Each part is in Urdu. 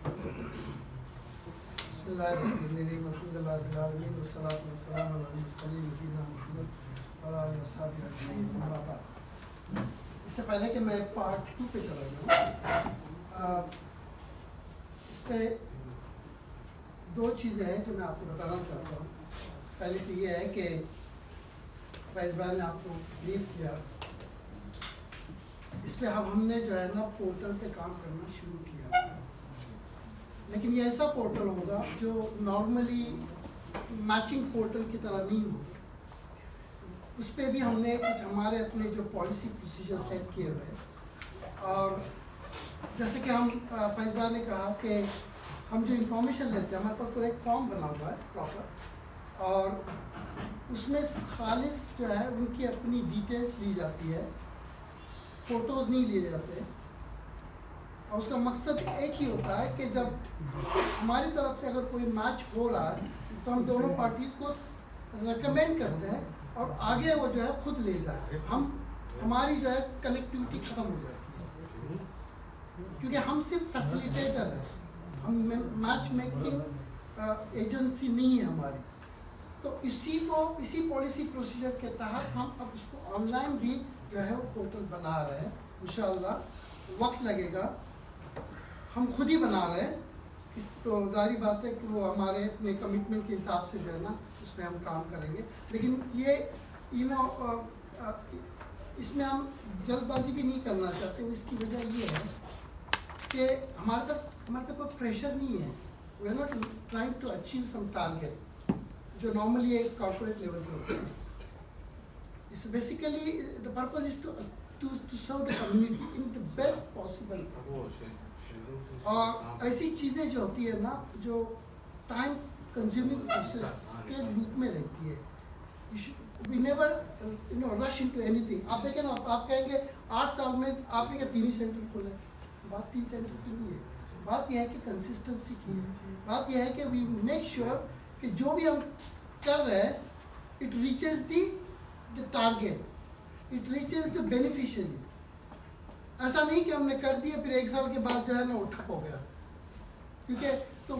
بسم اللہ الرحمن الرحیم الحمد للہ رب العالمین والصلاۃ والسلام علی المرسلین نبینا محمد وعلی آلہ وصحبہ اجمعین اما بعد۔ اس سے پہلے کہ میں پارٹ 2 پہ چلا جاؤں، اس پہ دو چیزیں ہیں جو میں آپ کو بتانا چاہتا ہوں۔ پہلے تو یہ ہے کہ فیض بھائی نے آپ کو بریف کیا، اس پہ ہم نے جو ہے نا پورٹل پہ کام کرنا شروع کیا، لیکن یہ ایسا پورٹل ہوگا جو نارملی میچنگ پورٹل کی طرح نہیں ہوگا۔ اس پہ بھی ہم نے کچھ ہمارے اپنے جو پالیسی پروسیجر سیٹ کیے ہوئے، اور جیسے کہ ہم فیض بھائی نے کہا کہ ہم جو انفارمیشن لیتے ہیں، ہمارے پاس پورا ایک فارم بنا ہوا ہے پراپر، اور اس میں خالص جو ہے ان کی اپنی ڈیٹیلس لی جاتی ہے، فوٹوز نہیں لیے جاتے، اور اس کا مقصد ایک ہی ہوتا ہے کہ جب ہماری طرف سے اگر کوئی میچ ہو رہا ہے تو ہم دونوں پارٹیز کو ریکمینڈ کرتے ہیں اور آگے وہ جو ہے خود لے جائے، ہماری جو ہے کنیکٹیوٹی ختم ہو جاتی ہے، کیونکہ ہم صرف فیسیلیٹیٹر ہیں، ہم میچ میکنگ ایجنسی نہیں ہے ہماری۔ تو اسی پالیسی پروسیجر کے تحت ہم اب اس کو آن لائن بھی جو ہے وہ پورٹل بنا رہے ہیں۔ انشاءاللہ وقت لگے گا، ہم خود ہی بنا رہے ہیں، اس تو ظاہری بات ہے کہ وہ ہمارے اپنے کمٹمنٹ کے حساب سے جو ہے نا اس میں ہم کام کریں گے، لیکن یہ اس میں ہم جلد بازی بھی نہیں کرنا چاہتے۔ اس کی وجہ یہ ہے کہ ہمارے پاس کوئی پریشر نہیں ہے، we are not trying to achieve some target جو نارملی ایک کارپوریٹ لیول پہ ہوتا ہے۔ It's basically the purpose is to serve the community in the best possible way۔ اور ایسی چیزیں جو ہوتی ہے نا جو ٹائم کنزیومنگ پروسیس کے لوپ میں رہتی ہے، we never rush into anything۔ آپ دیکھیں نا، آپ کہیں گے 8 سال میں آپ نے 3 ہی سینٹر کھولے، بات 3 سینٹر کی نہیں ہے، بات یہ ہے کہ کنسسٹنسی کی ہے، بات یہ ہے کہ we make sure کہ جو بھی ہم کر رہے ہیں it reaches the target, it reaches the beneficiary۔ ایسا نہیں کہ ہم نے کر دیا پھر 1 سال کے بعد جو ہے نا وہ ٹھپ ہو گیا، کیونکہ تو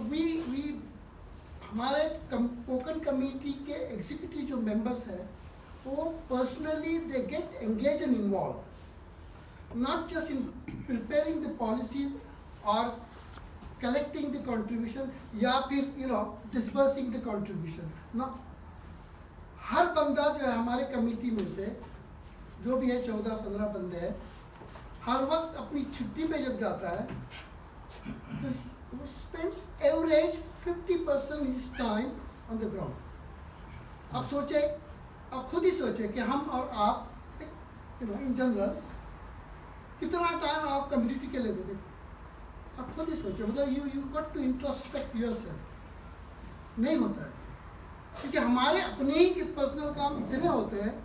ہمارے کوکن کمیٹی کے ایگزیکٹو جو ممبرس ہیں وہ personally they get engage and involve, not just in preparing the policies اور کلیکٹنگ دی کنٹریبیوشن یا پھر ڈسبرسنگ دی کنٹریبیوشن۔ ہر بندہ جو ہے ہمارے کمیٹی میں سے جو بھی ہے 14-15 بندے ہیں، ہر وقت اپنی چھٹی پہ جب جاتا ہے تو وہ spend average 50% his time on the ground. اب سوچیں، اب خود ہی سوچیں کہ ہم اور آپ ان جنرل کتنا ٹائم آپ کمیونٹی کے لیے دیتے، آپ خود ہی سوچیں، مطلب you got to introspect yourself. نہیں ہوتا ہے، کیونکہ ہمارے اپنے ہی پرسنل کام اتنے ہوتے ہیں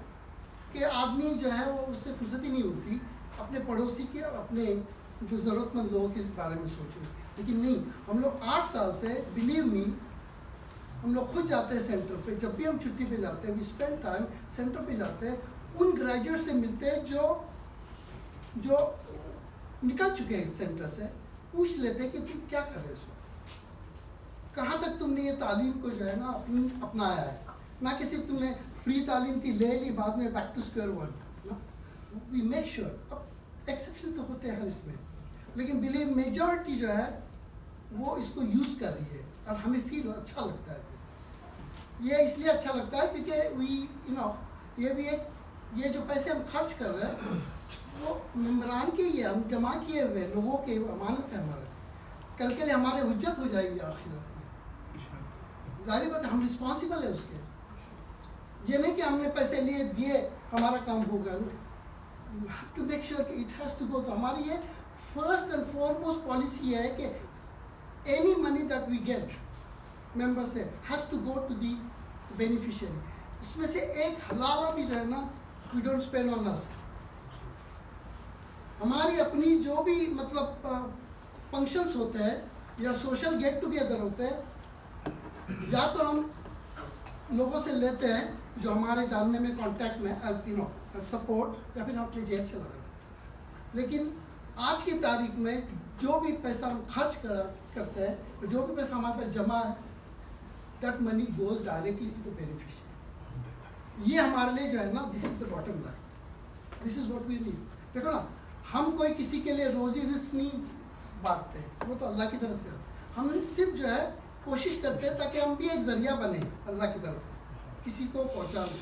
کہ آدمی جو ہے وہ اس سے فرصت ہی نہیں ہوتی اپنے پڑوسی کے اور اپنے جو ضرورت مند لوگوں کے بارے میں سوچیں۔ لیکن نہیں، ہم لوگ 8 سال سے بلیو می ہم لوگ خود جاتے ہیں سینٹر پہ، جب بھی ہم چھٹی پہ جاتے ہیں وی اسپینڈ ٹائم سینٹر پہ جاتے ہیں، ان گریجویٹ سے ملتے ہیں جو نکل چکے ہیں سینٹر سے، پوچھ لیتے ہیں کہ تم کیا کر رہے ہو، کہاں تک تم نے یہ تعلیم کو جو ہے نا اپنایا ہے، نہ کہ صرف تم نے فری تعلیم تھی لے لی بعد میں back to square one. We make sure, اب ایکسیپشن تو ہوتے ہیں ہر اس میں، لیکن بلیو میجورٹی جو ہے وہ اس کو یوز کر رہی ہے اور ہمیں فیل اچھا لگتا ہے۔ یہ اس لیے اچھا لگتا ہے کیونکہ یہ بھی ایک یہ جو پیسے ہم خرچ کر رہے ہیں وہ ممبران کے ہی ہے، ہم جمع کیے ہوئے لوگوں کے امانت ہے ہمارا، کل کے لیے ہمارے حجت ہو جائے گی آخرت میں، ظاہر بات ہے ہم رسپانسبل ہے اس کے، یہ نہیں کہ ہم نے پیسے لیے دیے ہمارا کام ہوگا، you have to make sure کہ اٹ ہیز ٹو گو۔ تو ہماری یہ فرسٹ اینڈ فارموسٹ پالیسی ہے کہ any money that we get member سے has to go to the beneficiary. اس میں سے ایک حلالہ بھی جو ہے نا وی ڈونٹ اسپینڈ آن اس۔ ہماری اپنی جو بھی مطلب فنکشنس ہوتے ہیں یا سوشل گیٹ ٹوگیدر ہوتے ہیں، یا تو ہم لوگوں سے لیتے ہیں جو ہمارے جاننے میں کانٹیکٹ میں ایز سپورٹ، یا پھر ہم اپنی جیب سے لگا دیتے ہیں۔ لیکن آج کی تاریخ میں جو بھی پیسہ ہم خرچ کرتے ہیں, جو بھی پیسہ ہمارے پاس جمع ہے, that money goes directly to the beneficiary. یہ ہمارے لیے جو ہے نا, this is the bottom line, this is what we need. دیکھو نا, ہم کوئی کسی کے لیے روزی رزق نہیں بانٹتے, وہ تو اللہ کی طرف سے. ہم نے صرف جو ہے کوشش کرتے ہیں تاکہ ہم بھی ایک ذریعہ بنیں اللہ کی طرف سے کسی کو پہنچانے.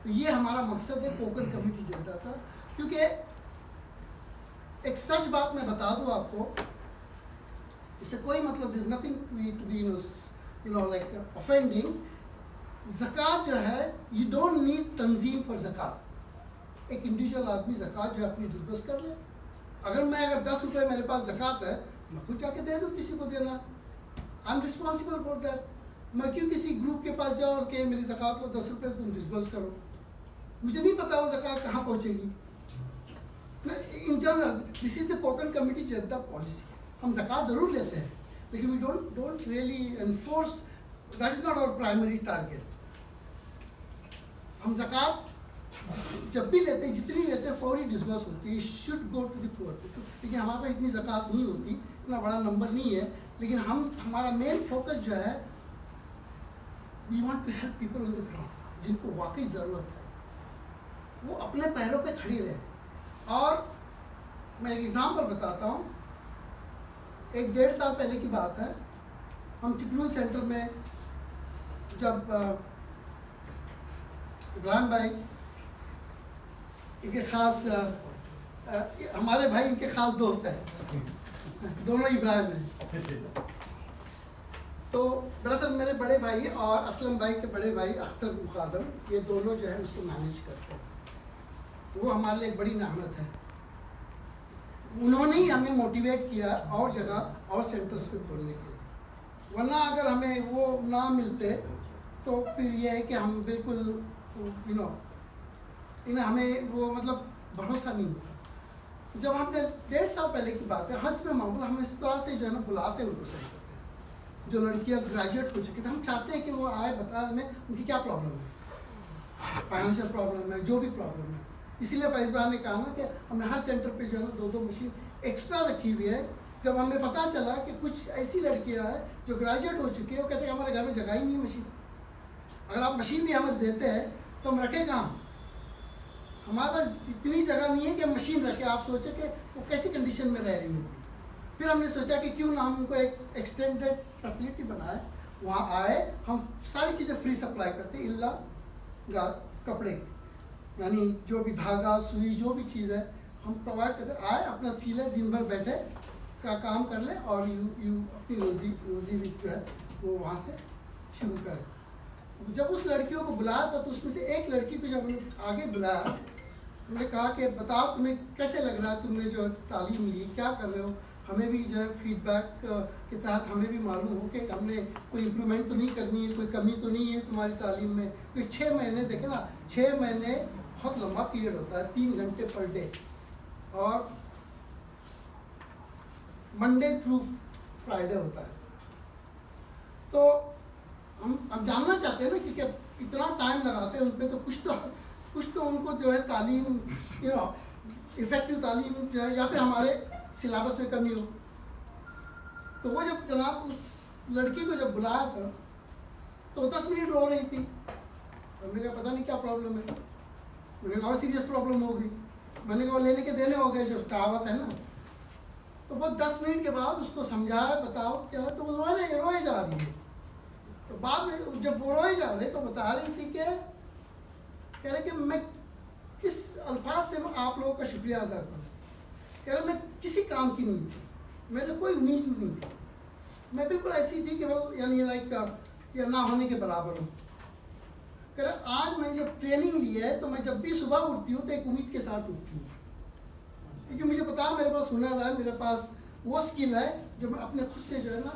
تو یہ ہمارا مقصد ہے کوکن کمیٹی جدہ کا. کیونکہ ایک سچ بات میں بتا دوں آپ کو, اس سے کوئی مطلب is nothing to be like offending. زکوٰۃ جو ہے, یو ڈونٹ نیڈ تنظیم فار زکوٰۃ. ایک انڈیویجول آدمی زکوٰۃ جو ہے اپنی ڈسبرس کر لے. اگر 10 روپے میرے پاس زکوٰۃ ہے, میں خود جا کے دے دوں کسی کو دینا. I am responsible for that. میں کیوں کسی گروپ کے پاس جاؤ اور کہ میری زکوٰۃ کو 10 روپے تم ڈسبرس کرو؟ مجھے نہیں پتا وہ زکوٰۃ کہاں پہنچے گی. In general this is the Konkan committee Jeddah policy. ہم زکوٰۃ ضرور لیتے ہیں لیکن we don't really enforce. That is not our primary target. ہم زکوٰۃ جب بھی لیتے ہیں, جتنی لیتے ہیں, فوری ڈسبرس ہوتی ہے. شوڈ گو ٹو دی پور. لیکن ہمارے پاس اتنی زکوٰۃ نہیں ہوتی, اتنا بڑا نمبر نہیں ہے. لیکن ہمارا مین فوکس جو ہے, we want to help people on the ground جن کو واقعی ضرورت ہے, وہ اپنے پیروں پہ کھڑی رہے. اور میں ایک ایگزامپل بتاتا ہوں. 1-1.5 سال پہلے کی بات ہے, ہم ٹپلون سینٹر میں جب ابراہیم بھائی, ان کے خاص ہمارے بھائی ان کے خاص دوست ہیں, دونوں ابراہیم ہیں. تو دراصل میرے بڑے بھائی اور اسلم بھائی کے بڑے بھائی اختر مخادم, یہ دونوں جو ہے اس کو مینیج کرتے ہیں. وہ ہمارے لیے ایک بڑی نعمت ہے. انہوں نے ہی ہمیں موٹیویٹ کیا اور جگہ اور سینٹرز پہ کھولنے کے لیے. ورنہ اگر ہمیں وہ نہ ملتے تو پھر یہ ہے کہ ہم بالکل ہمیں وہ مطلب بھروسہ نہیں ہوتا. جب ہم نے 1.5 سال پہلے کی بات ہے, حسب معمول ہم اس طرح سے جو ہے نا بلاتے ہیں ان کو سینٹر پہ, جو لڑکیاں گریجویٹ ہو چکی تھیں. ہم چاہتے ہیں کہ وہ آئے, بتا ہمیں ان کی کیا پرابلم ہے, فائنینشیل پرابلم ہے, جو بھی پرابلم ہے. اسی لیے فیض بھائی نے کہا نا کہ ہم نے ہر سینٹر پہ جو ہے نا 2 مشین ایکسٹرا رکھی ہوئی ہے. جب ہمیں پتہ چلا کہ کچھ ایسی لڑکیاں ہیں جو گریجویٹ ہو چکی ہیں, وہ کہتے ہیں ہمارے گھر میں جگہ ہی نہیں ہے مشین. اگر آپ مشین بھی ہمیں دیتے ہیں تو ہم رکھیں کہاں؟ ہمارے پاس اتنی جگہ نہیں ہے کہ ہم مشین رکھیں. آپ سوچیں کہ وہ کیسی کنڈیشن میں رہ رہی ہوگی. پھر ہم نے سوچا کہ کیوں نہ ہم ان کو ایک ایکسٹینڈیڈ فیسلٹی بنائے, وہاں آئے, ہم ساری چیزیں فری سپلائی کرتے ہیں الا کپڑے کی. یعنی جو بھی دھاگا, سوئی, جو بھی چیز ہے ہم پرووائڈ کرتے. آئے, اپنا سیلے, دن بھر بیٹھے کا کام کر لیں اور یو اپنی روزی جو ہے وہ وہاں سے شروع کریں. جب اس لڑکیوں کو بلایا تھا تو اس میں سے ایک لڑکی کو جب آگے بلایا, ہم نے کہا کہ بتاؤ تمہیں کیسے لگ رہا ہے, تم نے جو تعلیم لی, کیا کر رہے ہو, ہمیں بھی جو ہے فیڈ بیک کے تحت ہمیں بھی معلوم ہو کہ ہم نے کوئی امپرومنٹ تو نہیں کرنی ہے, کوئی کمی تو نہیں ہے تمہاری تعلیم میں. کوئی 6 مہینے دیکھیں نا, 6 مہینے بہت لمبا پیریڈ ہوتا ہے, 3 گھنٹے پر ڈے, اور منڈے تھرو فرائیڈے ہوتا ہے. تو ہم جاننا چاہتے ہیں نا, کیونکہ اتنا ٹائم لگاتے ہیں ان پہ, تو کچھ تو ان کو جو ہے تعلیم افیکٹو تعلیم جو ہے, یا پھر ہمارے سلیبس میں کمی ہو. تو وہ جب جناب اس لڑکی کو جب بلایا تھا تو 10 منٹ رو رہی تھی. ہم نے کہا پتہ نہیں کیا پرابلم ہے. میں نے کہا سیریس پرابلم ہو گئی. میں نے کہا لینے کے دینے ہو گئے, جو کہاوت ہے نا. تو وہ 10 منٹ کے بعد اس کو سمجھایا, بتاؤ کیا ہے, تو وہ روئے جا رہی ہے. تو بعد میں جب وہ روئے جا رہے تو بتا رہی تھی کہ کہہ رہے کہ میں کس الفاظ سے آپ لوگوں کا شکریہ ادا کروں. کہہ رہے میں کسی کام کی نہیں تھی, میرے کوئی امید نہیں تھی, میں بالکل ایسی تھی کہ یعنی لائک یا نہ ہونے کے برابر ہوں. کہہ رہے آج میں جب ٹریننگ لی ہے تو میں جب بھی صبح اٹھتی ہوں تو ایک امید کے ساتھ اٹھتی ہوں, کیونکہ مجھے پتا ہے میرے پاس ہنر ہے, میرے پاس وہ اسکل ہے جو میں اپنے خود سے جو ہے نا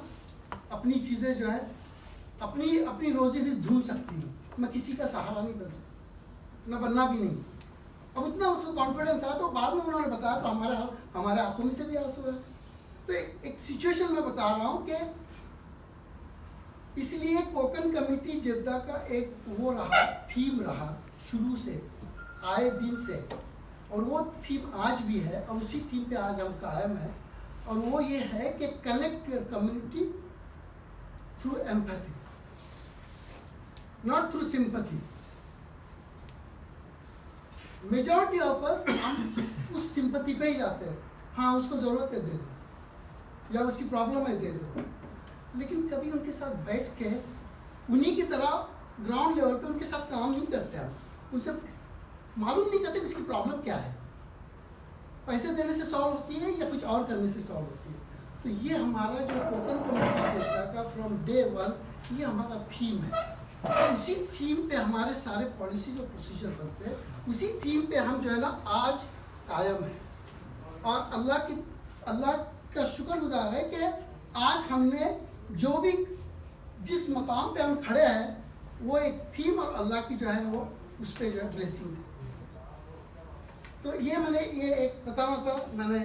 اپنی چیزیں جو ہے اپنی روزی رزق ڈھونڈ سکتی ہوں. میں کسی کا سہارا نہیں بن سکتا, نہ بننا بھی نہیں. اب اتنا اس کو کانفیڈنس آیا, تو بعد میں انہوں نے بتایا تو ہمارے آنکھوں میں سے بھی آنسو ہے. تو ایک سچویشن میں بتا رہا ہوں کہ اس لیے کوکن کمیٹی جدہ کا ایک وہ رہا, تھیم رہا شروع سے, آئے دن سے, اور وہ تھیم آج بھی ہے, اور اسی تھیم پہ آج ہم قائم ہیں. اور وہ یہ ہے کہ connect your community through empathy, not through sympathy. Majority of اس ہم اس سمپتھی پہ ہی جاتے ہیں, ہاں اس کو ضرورت ہے دے دو, یا اس کی پرابلم ہے دے دو, لیکن کبھی ان کے ساتھ بیٹھ کے انہی کی طرح گراؤنڈ لیول پہ ان کے ساتھ کام نہیں کرتے. ہم ان سے معلوم نہیں کرتے کہ اس کی پرابلم کیا ہے, پیسے دینے سے سالو ہوتی ہے یا کچھ اور کرنے سے سالو ہوتی ہے. تو یہ ہمارا جو ٹوکن کمیونٹی کا فرام ڈے ون یہ ہمارا تھیم ہے. اسی تھیم پہ ہمارے سارے پالیسیز اور پروسیجر بنتے ہیں, اسی تھیم پہ ہم جو ہے نا آج قائم ہیں. اور اللہ کا شکر گزار ہے کہ آج ہم نے جو بھی جس مقام پہ ہم کھڑے ہیں وہ ایک تھیم اور اللہ کی جو ہے وہ اس پہ جو ہے بلیسنگ ہے. تو یہ میں نے یہ ایک بتانا تھا. میں نے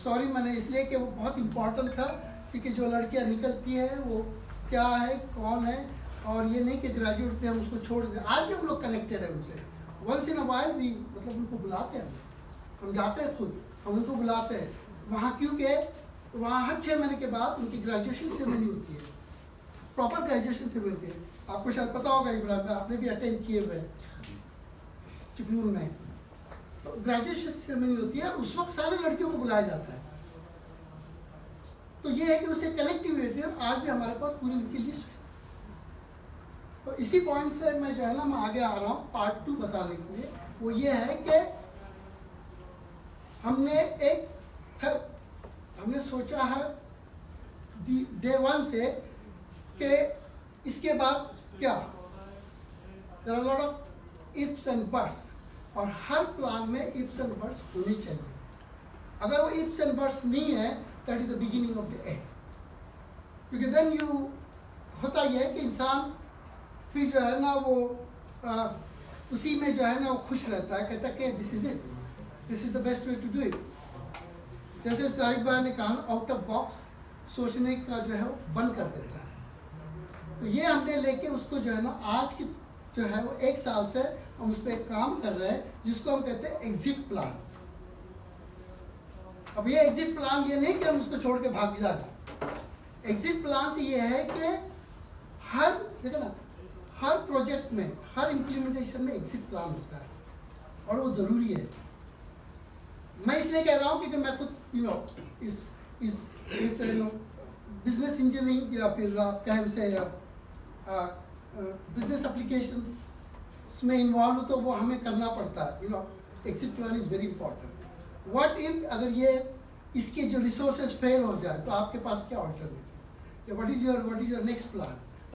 سوری میں نے اس لیے کہ وہ بہت امپورٹنٹ تھا, کیونکہ جو لڑکیاں نکلتی ہیں وہ کیا ہے کون ہے, اور یہ نہیں کہ گریجویٹ تھے ہم اس کو چھوڑ دیں. آج بھی ہم لوگ کنیکٹیڈ ہیں ان سے, ونس ان اے وائل بھی مطلب ان کو بلاتے ہیں, ہم جاتے ہیں خود, ہم ان کو بلاتے ہیں وہاں, کیونکہ وہاں ہر 6 مہینے کے بعد ان کی گریجویشن سیرمنی ہوتی ہے, پراپر گریجویشن سیرمنی ہوتی ہے. آپ کو شاید پتا ہوگا ابراہیم بھائی, آپ نے بھی اٹینڈ کیے ہوئے چپلور میں. تو گریجویشن سیرمنی ہوتی ہے, اس وقت سارے لڑکیوں کو بلایا جاتا ہے. تو یہ ہے کہ اسے کنیکٹیویٹی, اور آج بھی ہمارے پاس پوری ان کی لسٹ ہے. تو اسی پوائنٹ سے میں جو ہے نا میں آگے آ رہا ہوں پارٹ 2 بتانے کے لیے. وہ یہ ہے کہ ہم نے سوچا ہے ڈے 1 سے کہ اس کے بعد کیا, there are a lot of ifs and buts, اور ہر پلان میں ifs and buts ہونے چاہیے. اگر وہ ifs and buts نہیں ہے that is the beginning of the end. کیونکہ then ہوتا یہ ہے کہ انسان پھر جو ہے نا وہ اسی میں جو ہے نا وہ خوش رہتا ہے, کہتا ہے کہ this is it, this is the best way to do it. جیسے زاہد بھائی نے کہا آؤٹ آف باکس سوچنے کا جو ہے وہ بند کر دیتا ہے. تو یہ ہم نے لے کے اس کو جو ہے نا آج کی جو ہے وہ 1 سال سے ہم اس پہ کام کر رہے ہیں, جس کو ہم کہتے ہیں ایگزٹ پلان. اب یہ ایگزٹ پلان یہ نہیں کہ ہم اس کو چھوڑ کے بھاگ جائیں. ایگزٹ پلان سے یہ ہے کہ دیکھیں نا ہر پروجیکٹ میں, ہر امپلیمنٹیشن میں ایگزٹ پلان ہوتا ہے, اور وہ ضروری ہے. میں اس لیے کہہ رہا ہوں کیونکہ میں خود اس بزنس انجینئرنگ یا پھر آپ کہیں سے بزنس اپلیکیشنس میں انوالو ہو, تو وہ ہمیں کرنا پڑتا ہے. Exit plan is very important. What if اگر یہ اس کے جو ریسورسز فیل ہو جائے تو آپ کے پاس کیا alternative, what is your next plan.